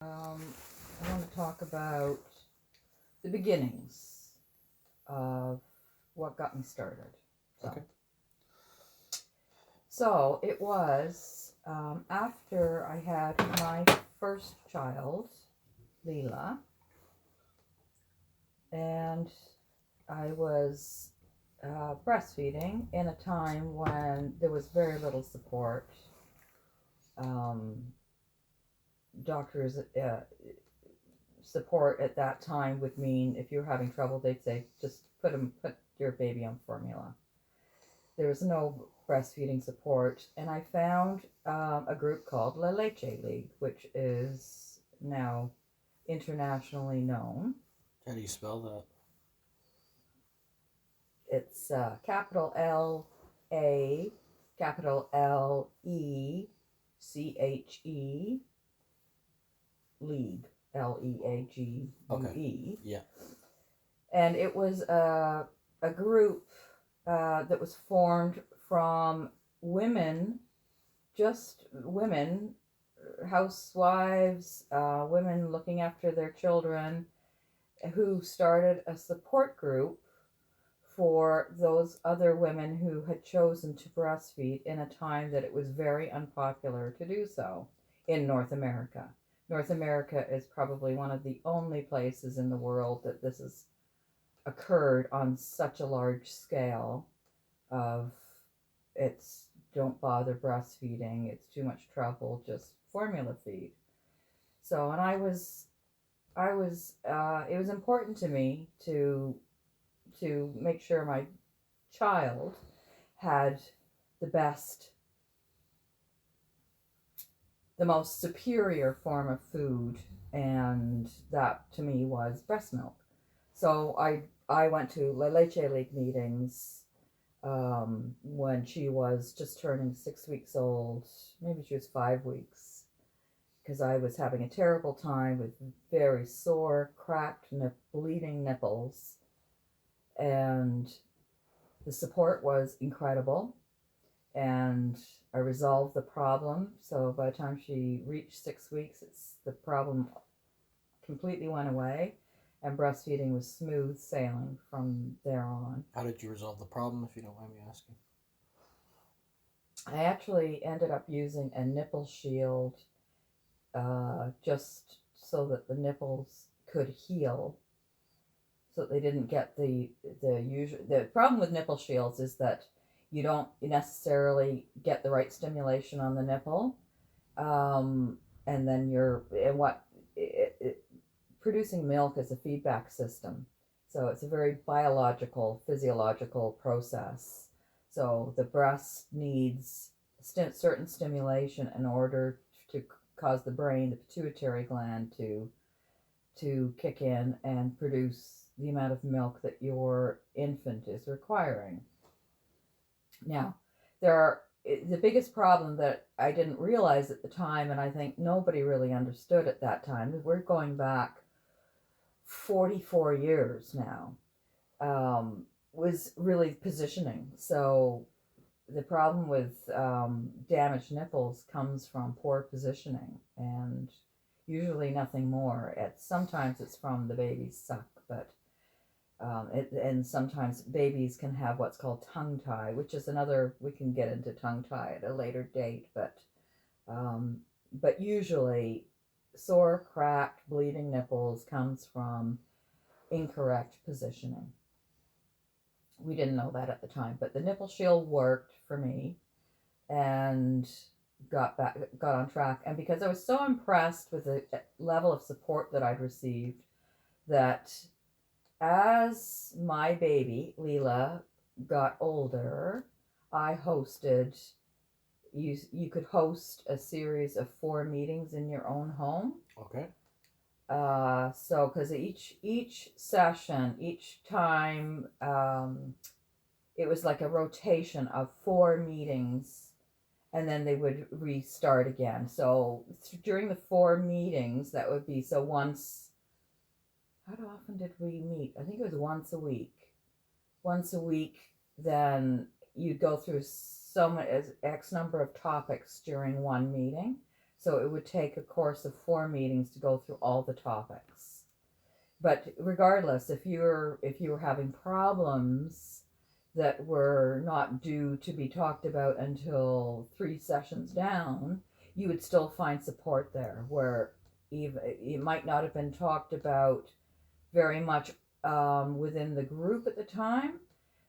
I want to talk about the beginnings of what got me started. Okay. So it was after I had my first child, Leela, and I was breastfeeding in a time when there was very little support. Doctors support at that time would mean if you were having trouble, they'd say just put your baby on formula. There was no breastfeeding support, and I found a group called La Leche League, which is now internationally known. How do you spell that? It's capital L A, capital L E C H E, League, League. Okay. Yeah. And it was a group that was formed from women, just women, housewives, women looking after their children, who started a support group for those other women who had chosen to breastfeed in a time that it was very unpopular to do so in North America. North America is probably one of the only places in the world that this has occurred on such a large scale of it's don't bother breastfeeding, it's too much trouble, just formula feed. So, and it was important to me to make sure my child had the best, the most superior form of food, and that to me was breast milk. So I went to La Leche League meetings when she was just turning 6 weeks old. Maybe she was 5 weeks, because I was having a terrible time with very sore, cracked, bleeding nipples. And the support was incredible, and I resolved the problem. So by the time she reached 6 weeks, the problem completely went away, and breastfeeding was smooth sailing from there on. How did you resolve the problem, if you don't mind me asking? I actually ended up using a nipple shield just so that the nipples could heal, so that they didn't get the usual. The problem with nipple shields is that you don't necessarily get the right stimulation on the nipple, and then producing milk is a feedback system, so it's a very biological, physiological process. So the breast needs certain stimulation in order to cause the brain, the pituitary gland, to kick in and produce the amount of milk that your infant is requiring. Now, the biggest problem that I didn't realize at the time, and I think nobody really understood at that time, we're going back 44 years now, was really positioning. So the problem with damaged nipples comes from poor positioning, and usually nothing more. Sometimes it's from the baby's suck, but and sometimes babies can have what's called tongue tie, which is another. We can get into tongue tie at a later date, but usually sore, cracked, bleeding nipples comes from incorrect positioning. We didn't know that at the time, but the nipple shield worked for me, and got on track. And because I was so impressed with the level of support that I'd received, that as my baby Leela got older, I hosted. You could host a series of 4 meetings in your own home. Okay. So because each session, each time, it was like a rotation of 4 meetings, and then they would restart again. So during the 4 meetings, that would be, so once, how often did we meet? I think it was once a week. Once a week, then you'd go through X number of topics during one meeting. So it would take a course of 4 meetings to go through all the topics. But regardless, if you were having problems that were not due to be talked about until 3 sessions down, you would still find support there, where even it might not have been talked about very much within the group at the time,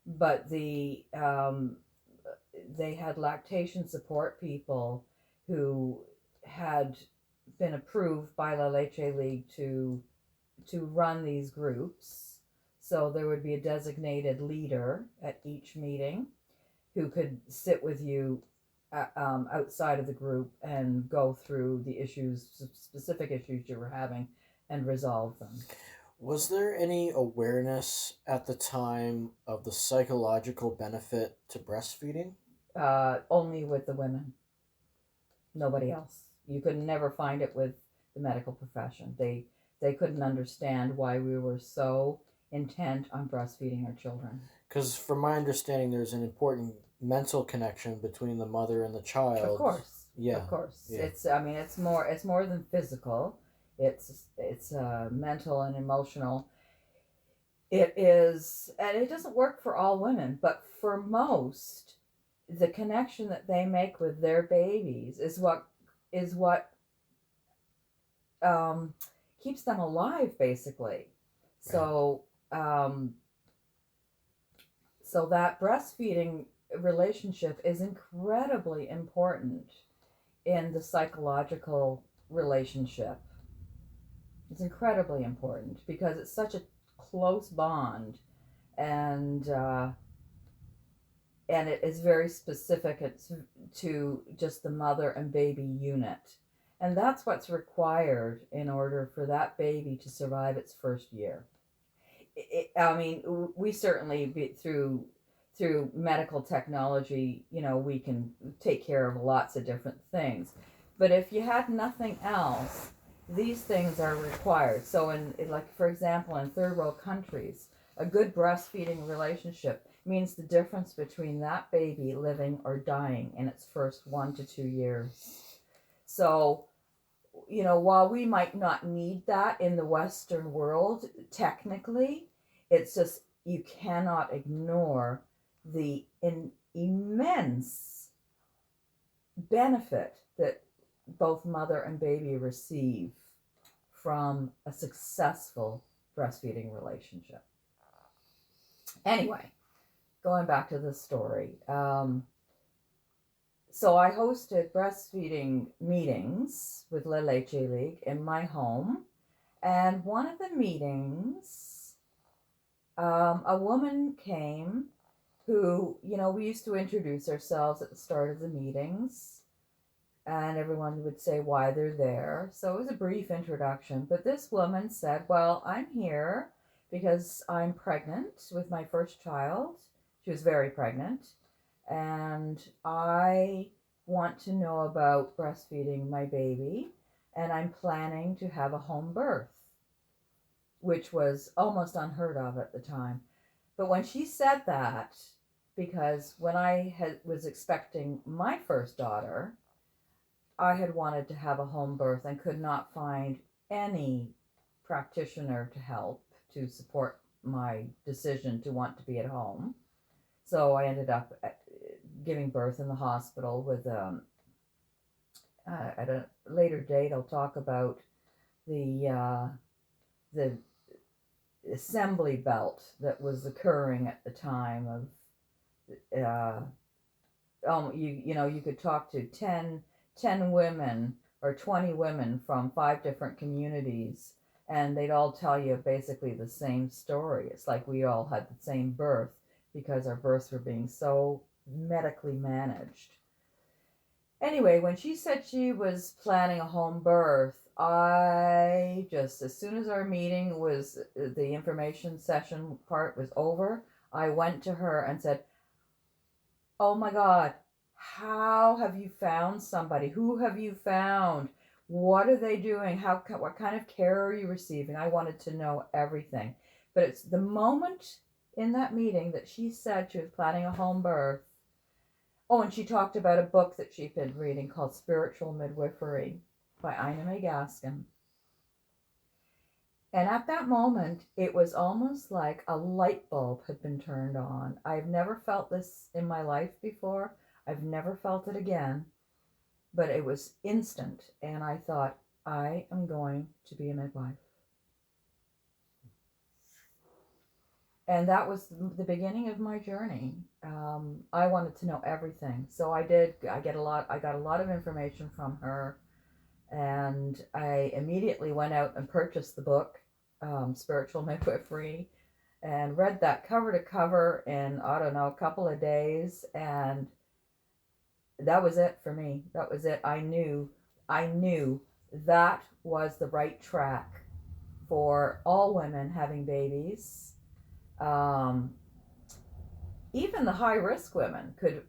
but they had lactation support people who had been approved by La Leche League to run these groups. So there would be a designated leader at each meeting who could sit with you outside of the group and go through the specific issues you were having, and resolve them. Was there any awareness at the time of the psychological benefit to breastfeeding? Only with the women. Nobody else. You could never find it with the medical profession. They couldn't understand why we were so intent on breastfeeding our children. Because from my understanding, there's an important mental connection between the mother and the child. Of course. Yeah. Of course. Yeah. It's more than physical. It's mental and emotional. It is, and it doesn't work for all women, but for most, the connection that they make with their babies is what keeps them alive, basically. So so that breastfeeding relationship is incredibly important in the psychological relationship. It's incredibly important because it's such a close bond, and it is very specific. It's to just the mother and baby unit, and that's what's required in order for that baby to survive its first year. We certainly through medical technology, we can take care of lots of different things, but if you had nothing else, these things are required. So for example, in third world countries, a good breastfeeding relationship means the difference between that baby living or dying in its first 1 to 2 years. So, while we might not need that in the Western world, technically, it's just, you cannot ignore the immense benefit that both mother and baby receive from a successful breastfeeding relationship. Anyway, going back to the story. So I hosted breastfeeding meetings with La Leche League in my home. And one of the meetings, a woman came who, we used to introduce ourselves at the start of the meetings. And everyone would say why they're there. So it was a brief introduction. But this woman said, well, I'm here because I'm pregnant with my first child. She was very pregnant. And I want to know about breastfeeding my baby. And I'm planning to have a home birth, which was almost unheard of at the time. But when she said that, because when I was expecting my first daughter, I had wanted to have a home birth and could not find any practitioner to help to support my decision to want to be at home. So I ended up giving birth in the hospital with, at a later date, I'll talk about the assembly belt that was occurring at the time of, you could talk to 10 women or 20 women from 5 different communities, and they'd all tell you basically the same story. It's like we all had the same birth because our births were being so medically managed. Anyway, when she said she was planning a home birth, I just, as soon as our meeting was, the information session part was over, I went to her and said, oh my God, how have you found somebody? Who have you found? What are they doing? What kind of care are you receiving? I wanted to know everything. But it's the moment in that meeting that she said she was planning a home birth, Oh, and she talked about a book that she'd been reading called Spiritual Midwifery by Ina May Gaskin. And at that moment, it was almost like a light bulb had been turned on. I've never felt this in my life before. I've never felt it again. But it was instant. And I thought, I am going to be a midwife. And that was the beginning of my journey. I wanted to know everything. So I did. I got a lot of information from her. And I immediately went out and purchased the book, Spiritual Midwifery, and read that cover to cover in, I don't know, a couple of days. And that was it for me. That was it. I knew that was the right track for all women having babies. Even the high risk women could,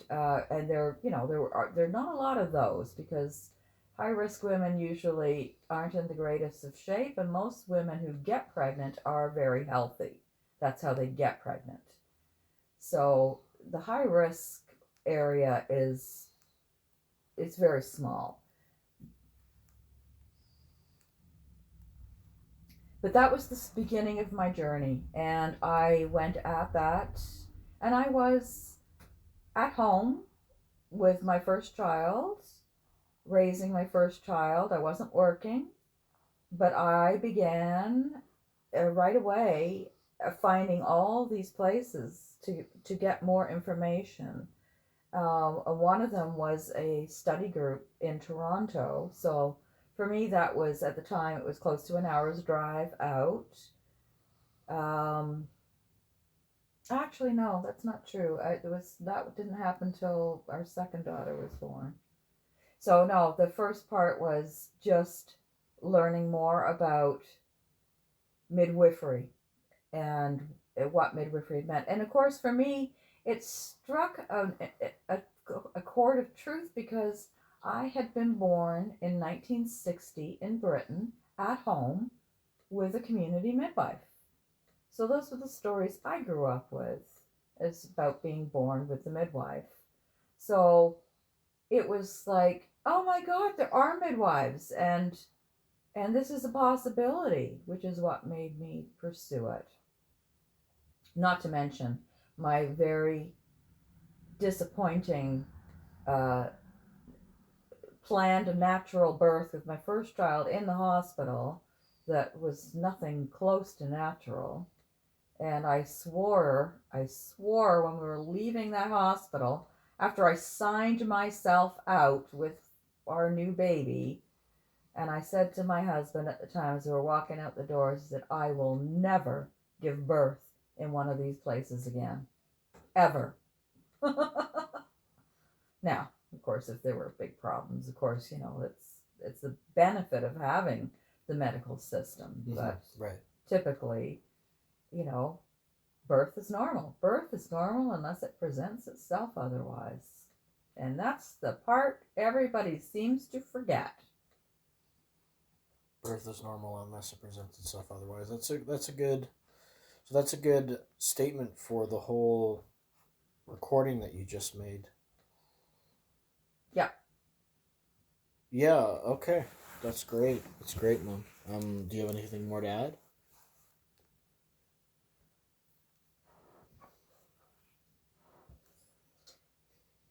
and there are not a lot of those, because high risk women usually aren't in the greatest of shape, and most women who get pregnant are very healthy. That's how they get pregnant. So the high risk area it's very small. But that was the beginning of my journey, and I went at that, and I was at home with my first child, raising my first child. I wasn't working, but I began right away finding all these places to get more information. One of them was a study group in Toronto. So for me, that was, at the time, it was close to an hour's drive out. Actually, no, that's not true. That didn't happen till our second daughter was born. So no, the first part was just learning more about midwifery and what midwifery meant. And of course, for me, it struck a chord of truth, because I had been born in 1960 in Britain at home with a community midwife. So those were the stories I grew up with, is about being born with the midwife. So it was like, oh my God, there are midwives, and this is a possibility, which is what made me pursue it. Not to mention my very disappointing planned a natural birth with my first child in the hospital that was nothing close to natural. And I swore when we were leaving that hospital, after I signed myself out with our new baby, and I said to my husband at the time as we were walking out the doors, I said, I will never give birth in one of these places again. Ever. Now, of course, if there were big problems, of course, it's the benefit of having the medical system. But right. Typically, birth is normal. Birth is normal unless it presents itself otherwise. And that's the part everybody seems to forget. Birth is normal unless it presents itself otherwise. That's a good statement for the whole recording that you just made. Yeah. Yeah, okay. That's great. That's great, Mom. Do you have anything more to add?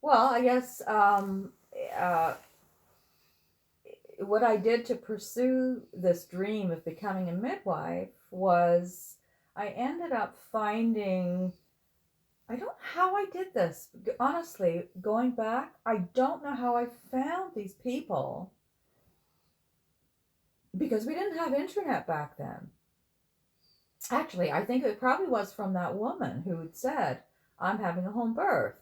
Well, I guess what I did to pursue this dream of becoming a midwife was I ended up finding, I don't know how I did this. Honestly, going back, I don't know how I found these people, because we didn't have internet back then. Actually, I think it probably was from that woman who had said, I'm having a home birth.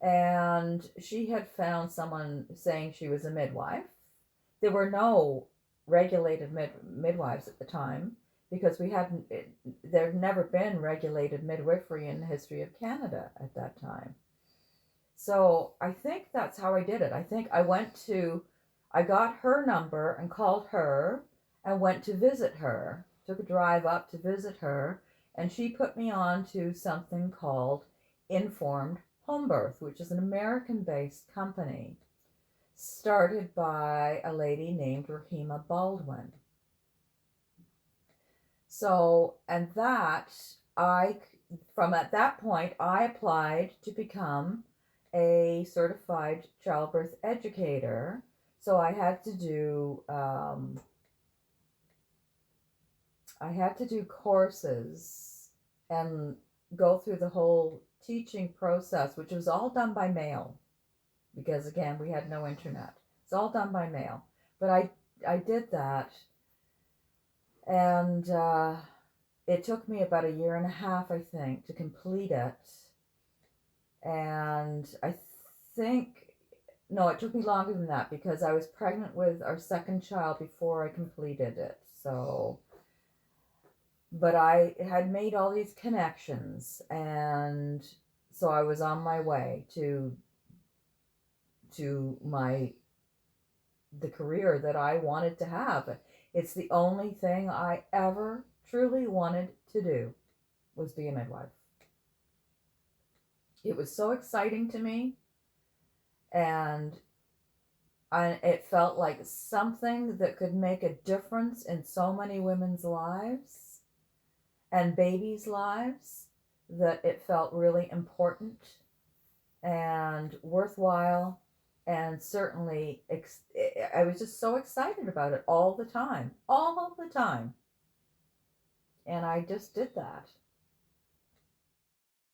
And she had found someone saying she was a midwife. There were no regulated midwives at the time, because there had never been regulated midwifery in the history of Canada at that time. So I think that's how I did it. I think I got her number and called her and went to visit her, took a drive up to visit her, and she put me on to something called informed Home Birth, which is an American-based company started by a lady named Rahima Baldwin. So, and from at that point, I applied to become a certified childbirth educator. So I had to do courses and go through the whole teaching process, which was all done by mail, because again, we had no internet. It's all done by mail. But I did that, and it took me about a year and a half, I think, to complete it. And I think, no, it took me longer than that, because I was pregnant with our second child before I completed it. So, but I had made all these connections, and so I was on my way to the career that I wanted to have. It's the only thing I ever truly wanted to do, was be a midwife. It was so exciting to me, and it felt like something that could make a difference in so many women's lives and babies' lives, that it felt really important and worthwhile. And certainly, I was just so excited about it all the time. And I just did that.